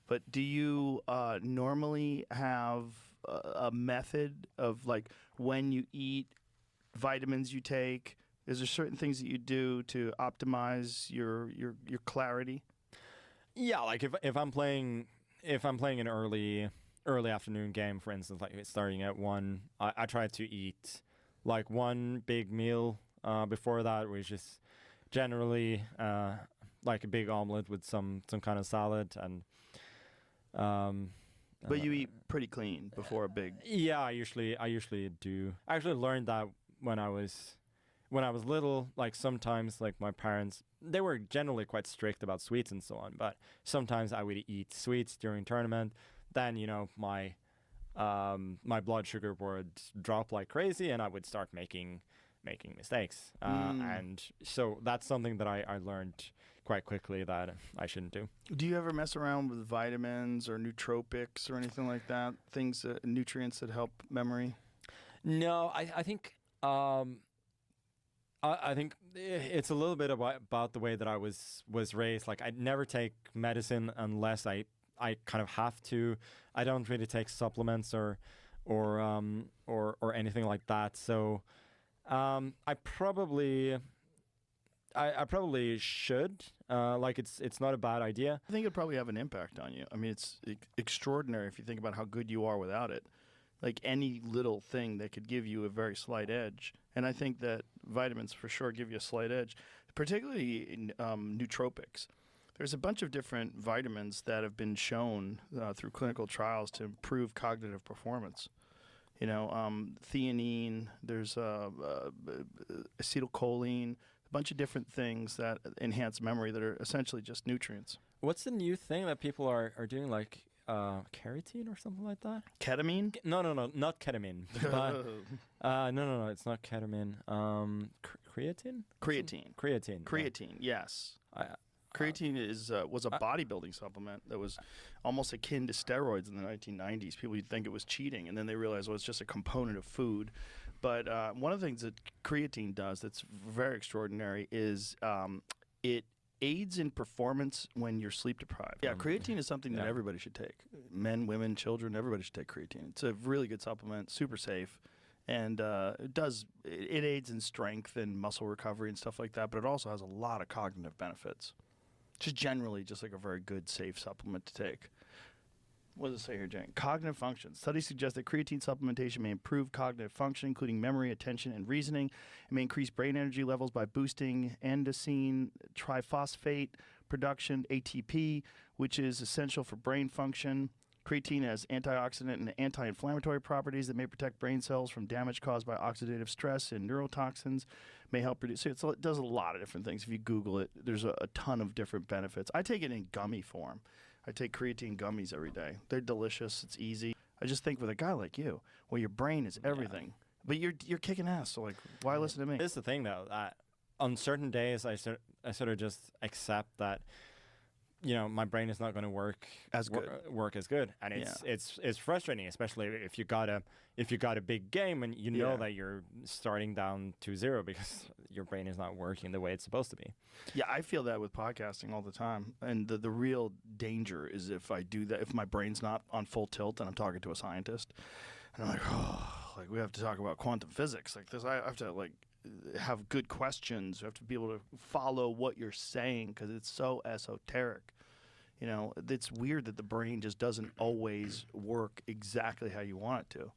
But do you normally have a method of like when you eat, vitamins you take? Is there certain things that you do to optimize your clarity? Yeah, like if I'm playing an early afternoon game, for instance, like it's starting at 1, I try to eat like one big meal before that, which is generally like a big omelet with some kind of salad and. But you eat pretty clean before a big. Yeah, I usually do. I actually learned that when I was little. Like sometimes, like my parents, they were generally quite strict about sweets and so on. But sometimes I would eat sweets during tournament. Then my blood sugar would drop like crazy, and I would start making mistakes. And so that's something that I learned quite quickly that I shouldn't do. Do you ever mess around with vitamins or nootropics or anything like that? Things, nutrients that help memory? No, I think I think it's a little bit about the way that I was raised. Like I never take medicine unless I kind of have to. I don't really take supplements or anything like that. So I probably should. Like it's not a bad idea. I think it'd probably have an impact on you. I mean, it's extraordinary if you think about how good you are without it. Like any little thing that could give you a very slight edge. And I think that vitamins for sure give you a slight edge, particularly in nootropics. There's a bunch of different vitamins that have been shown through clinical trials to improve cognitive performance. Theanine, there's acetylcholine, a bunch of different things that enhance memory that are essentially just nutrients. What's the new thing that people are doing, like keratin or something like that? Ketamine? No, not ketamine. But, no, it's not ketamine. Creatine? Creatine, yes. Creatine was a bodybuilding supplement that was almost akin to steroids in the 1990s. People would think it was cheating, and then they realized, well, it's just a component of food. But one of the things that creatine does that's very extraordinary is it aids in performance when you're sleep deprived. Yeah, creatine is something that everybody should take. Men, women, children, everybody should take creatine. It's a really good supplement, super safe. And it aids in strength and muscle recovery and stuff like that, but it also has a lot of cognitive benefits. Just generally just like a very good, safe supplement to take. What does it say here, Jane? Cognitive function. Studies suggest that creatine supplementation may improve cognitive function, including memory, attention, and reasoning. It may increase brain energy levels by boosting andosine triphosphate production, ATP, which is essential for brain function. Creatine has antioxidant and anti-inflammatory properties that may protect brain cells from damage caused by oxidative stress and neurotoxins, may help reduce. So it does a lot of different things. If you Google it, there's a ton of different benefits. I take it in gummy form. I take creatine gummies every day. They're delicious. It's easy. I just think with a guy like you, well, your brain is everything. Yeah. But you're kicking ass, so like, why listen to me? This is the thing, though. On certain days, I sort of just accept that my brain is not going to work as good, and it's frustrating, especially if you got a big game and that you're starting down 2-0 because your brain is not working the way it's supposed to be. Yeah, I feel that with podcasting all the time, and the real danger is if I do that, if my brain's not on full tilt and I'm talking to a scientist, and I'm like, we have to talk about quantum physics, like this. I have to have good questions. You have to be able to follow what you're saying because it's so esoteric. It's weird that the brain just doesn't always work exactly how you want it to.